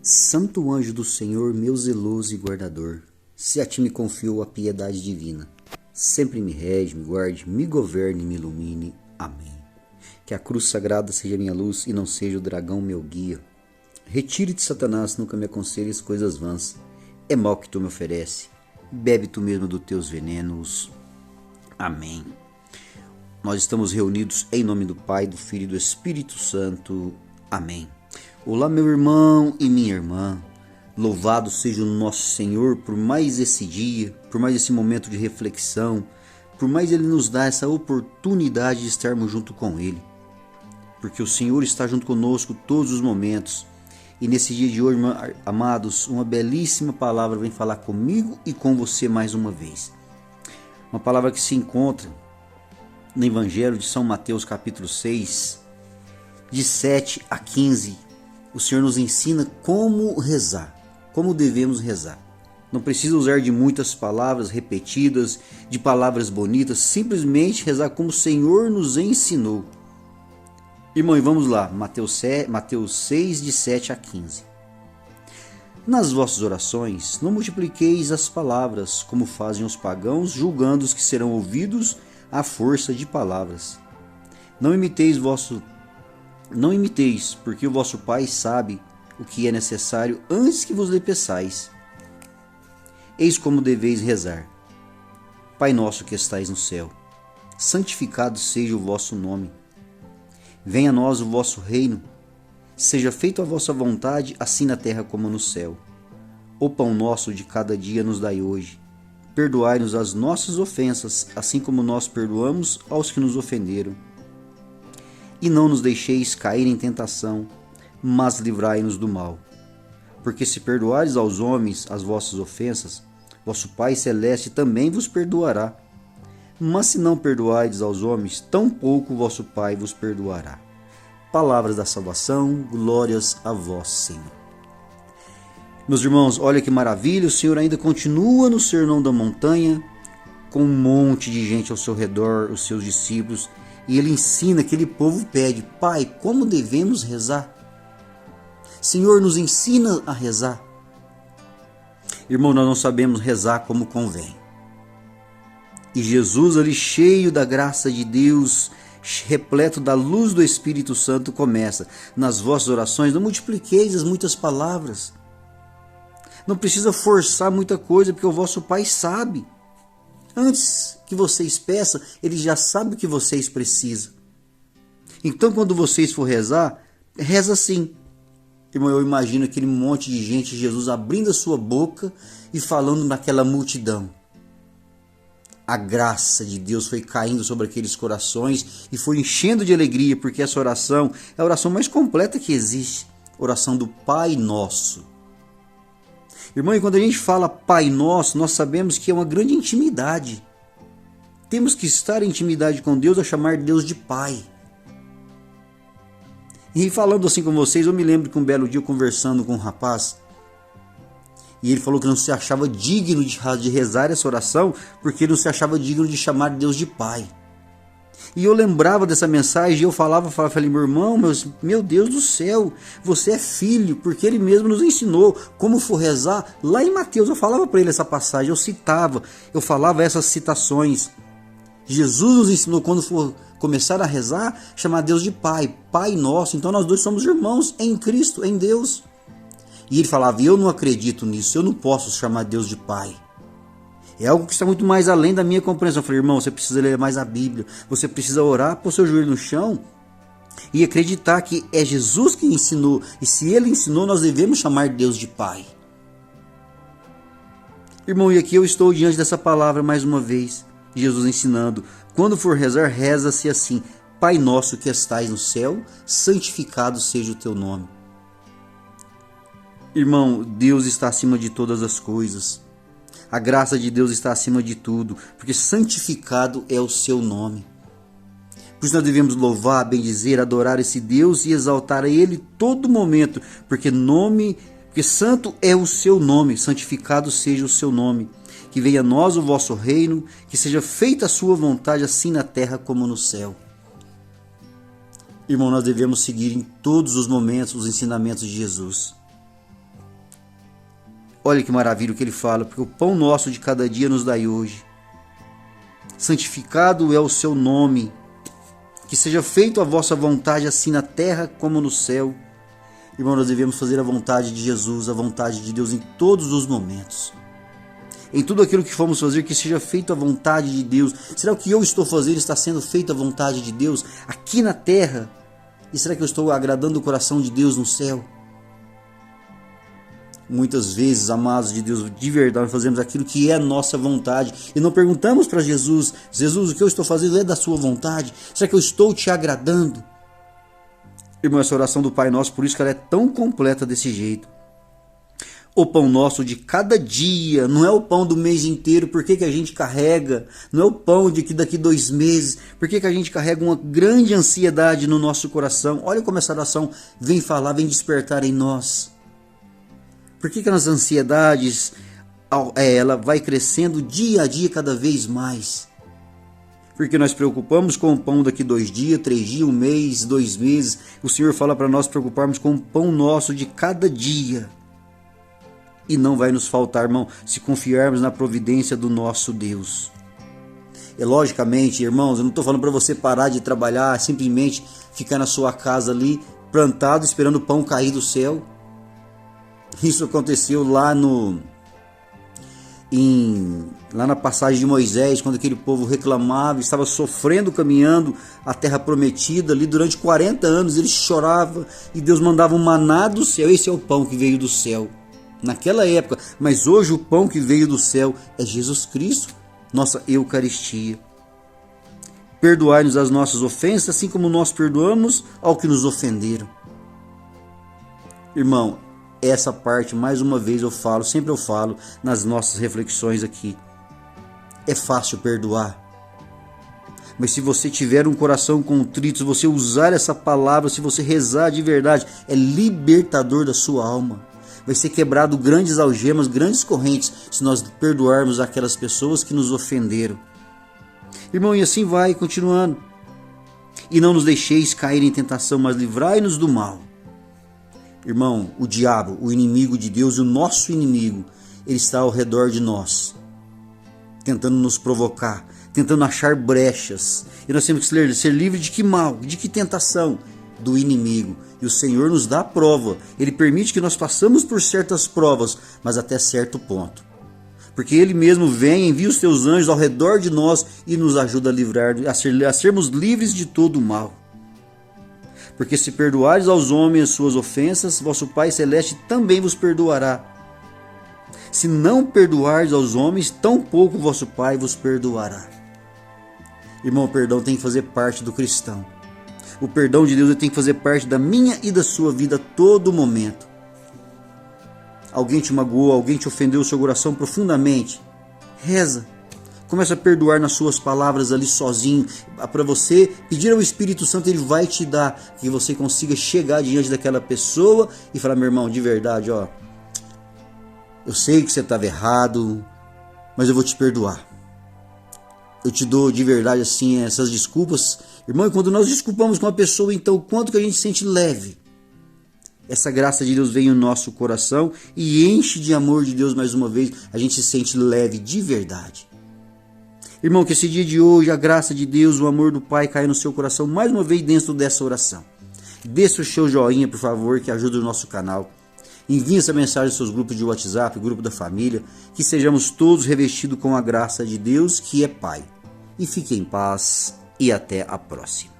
Santo anjo do Senhor, meu zeloso e guardador, se a ti me confio a piedade divina, sempre me rege, me guarde, me governe e me ilumine. Amém. Que a cruz sagrada seja minha luz e não seja o dragão meu guia. Retire-te, Satanás, nunca me aconselhes coisas vãs. É mal que tu me oferece, bebe tu mesmo dos teus venenos. Amém. Nós estamos reunidos em nome do Pai, do Filho e do Espírito Santo. Amém. Olá, meu irmão e minha irmã. Louvado seja o nosso Senhor por mais esse dia, por mais esse momento de reflexão, por mais Ele nos dar essa oportunidade de estarmos junto com Ele. Porque o Senhor está junto conosco todos os momentos. E nesse dia de hoje, amados, uma belíssima palavra vem falar comigo e com você mais uma vez. Uma palavra que se encontra no Evangelho de São Mateus, capítulo 6, de 7 a 15. O Senhor nos ensina como rezar, como devemos rezar. Não precisa usar de muitas palavras repetidas, de palavras bonitas, simplesmente rezar como o Senhor nos ensinou. Irmão, e vamos lá, Mateus 6, de 7 a 15. Nas vossas orações, não multipliqueis as palavras, como fazem os pagãos, julgando os que serão ouvidos à força de palavras. Não imiteis, porque o vosso Pai sabe o que é necessário antes que vos lhe peçais. Eis como deveis rezar. Pai nosso que estais no céu, santificado seja o vosso nome. Venha a nós o vosso reino. Seja feita a vossa vontade, assim na terra como no céu. O pão nosso de cada dia nos dai hoje. Perdoai-nos as nossas ofensas, assim como nós perdoamos aos que nos ofenderam. E não nos deixeis cair em tentação, mas livrai-nos do mal. Porque se perdoares aos homens as vossas ofensas, vosso Pai Celeste também vos perdoará. Mas se não perdoardes aos homens, tampouco vosso Pai vos perdoará. Palavras da salvação, glórias a vós, Senhor. Meus irmãos, olha que maravilha, o Senhor ainda continua no Sermão da Montanha, com um monte de gente ao seu redor, os seus discípulos, e ele ensina, aquele povo pede: Pai, como devemos rezar? Senhor, nos ensina a rezar. Irmão, nós não sabemos rezar como convém. E Jesus, ali cheio da graça de Deus, repleto da luz do Espírito Santo, começa: nas vossas orações não multipliqueis as muitas palavras. Não precisa forçar muita coisa, porque o vosso Pai sabe. Antes que vocês peçam, Ele já sabe o que vocês precisam. Então, quando vocês for rezar, reza assim. Irmão, eu imagino aquele monte de gente, Jesus abrindo a sua boca e falando naquela multidão. A graça de Deus foi caindo sobre aqueles corações e foi enchendo de alegria, porque essa oração é a oração mais completa que existe. Oração do Pai Nosso. Irmão, e quando a gente fala Pai Nosso, nós sabemos que é uma grande intimidade. Temos que estar em intimidade com Deus a chamar Deus de Pai. E falando assim com vocês, eu me lembro que um belo dia conversando com um rapaz, e ele falou que não se achava digno de rezar essa oração, porque ele não se achava digno de chamar Deus de Pai. E eu lembrava dessa mensagem e eu falei: meu irmão, meu Deus do céu, você é filho, porque Ele mesmo nos ensinou como for rezar. Lá em Mateus eu falava para ele essa passagem, eu falava essas citações. Jesus nos ensinou, quando for começar a rezar, chamar Deus de Pai, Pai Nosso. Então nós dois somos irmãos em Cristo, em Deus. E ele falava: eu não acredito nisso, eu não posso chamar Deus de Pai. É algo que está muito mais além da minha compreensão. Eu falei: irmão, você precisa ler mais a Bíblia, você precisa orar, pôr seu joelho no chão e acreditar que é Jesus que ensinou. E se Ele ensinou, nós devemos chamar Deus de Pai. Irmão, e aqui eu estou diante dessa palavra mais uma vez, Jesus ensinando: quando for rezar, reza-se assim: Pai nosso que estais no céu, santificado seja o teu nome. Irmão, Deus está acima de todas as coisas. A graça de Deus está acima de tudo, porque santificado é o seu nome. Por isso nós devemos louvar, bendizer, adorar esse Deus e exaltar a Ele todo momento, porque santo é o seu nome, santificado seja o seu nome. Que venha a nós o vosso reino, que seja feita a sua vontade, assim na terra como no céu. Irmão, nós devemos seguir em todos os momentos os ensinamentos de Jesus. Olha que maravilha o que ele fala, porque o pão nosso de cada dia nos dai hoje. Santificado é o seu nome, que seja feito a vossa vontade, assim na terra como no céu. Irmão, nós devemos fazer a vontade de Jesus, a vontade de Deus em todos os momentos. Em tudo aquilo que formos fazer, que seja feito a vontade de Deus. Será que o que eu estou fazendo está sendo feito a vontade de Deus aqui na terra? E será que eu estou agradando o coração de Deus no céu? Muitas vezes, amados de Deus, de verdade, fazemos aquilo que é a nossa vontade e não perguntamos para Jesus: Jesus, o que eu estou fazendo é da sua vontade? Será que eu estou te agradando? Irmão, essa oração do Pai Nosso, por isso que ela é tão completa desse jeito. O pão nosso de cada dia, não é o pão do mês inteiro. Por que a gente carrega? Não é o pão de que daqui 2 meses. Por que a gente carrega uma grande ansiedade no nosso coração? Olha como essa oração vem falar, vem despertar em nós. Por que as ansiedades, ela vai crescendo dia a dia cada vez mais? Porque nós preocupamos com o pão daqui 2 dias, 3 dias, 1 mês, 2 meses. O Senhor fala para nós preocuparmos com o pão nosso de cada dia. E não vai nos faltar, irmão, se confiarmos na providência do nosso Deus. E logicamente, irmãos, eu não estou falando para você parar de trabalhar, simplesmente ficar na sua casa ali, plantado, esperando o pão cair do céu. Isso aconteceu lá na passagem de Moisés, quando aquele povo reclamava, estava sofrendo, caminhando a terra prometida ali durante 40 anos, eles choravam e Deus mandava um maná do céu. Esse é o pão que veio do céu naquela época, mas hoje o pão que veio do céu é Jesus Cristo, nossa Eucaristia. Perdoai-nos as nossas ofensas, assim como nós perdoamos ao que nos ofenderam. Irmão, essa parte, mais uma vez eu falo, sempre eu falo nas nossas reflexões aqui. É fácil perdoar. Mas se você tiver um coração contrito, se você usar essa palavra, se você rezar de verdade, é libertador da sua alma. Vai ser quebrado grandes algemas, grandes correntes, se nós perdoarmos aquelas pessoas que nos ofenderam. Irmão, e assim vai, continuando. E não nos deixeis cair em tentação, mas livrai-nos do mal. Irmão, o diabo, o inimigo de Deus, o nosso inimigo, ele está ao redor de nós, tentando nos provocar, tentando achar brechas. E nós temos que ser livres de que mal, de que tentação? Do inimigo. E o Senhor nos dá a prova. Ele permite que nós passamos por certas provas, mas até certo ponto. Porque Ele mesmo vem, envia os seus anjos ao redor de nós e nos ajuda a livrar, a sermos livres de todo o mal. Porque se perdoares aos homens as suas ofensas, vosso Pai Celeste também vos perdoará. Se não perdoares aos homens, tampouco vosso Pai vos perdoará. Irmão, o perdão tem que fazer parte do cristão. O perdão de Deus tem que fazer parte da minha e da sua vida a todo momento. Alguém te magoou, alguém te ofendeu o seu coração profundamente. Reza. Começa a perdoar nas suas palavras ali sozinho. Para você pedir ao Espírito Santo, Ele vai te dar. Que você consiga chegar diante daquela pessoa e falar: meu irmão, de verdade, ó, eu sei que você estava errado, mas eu vou te perdoar. Eu te dou de verdade assim essas desculpas. Irmão, e quando nós desculpamos com a pessoa, então o quanto que a gente se sente leve. Essa graça de Deus vem no nosso coração e enche de amor de Deus mais uma vez. A gente se sente leve de verdade. Irmão, que esse dia de hoje a graça de Deus, o amor do Pai caia no seu coração mais uma vez dentro dessa oração. Deixa o seu joinha, por favor, que ajuda o nosso canal. Envie essa mensagem aos seus grupos de WhatsApp, grupo da família, que sejamos todos revestidos com a graça de Deus, que é Pai. E fique em paz e até a próxima.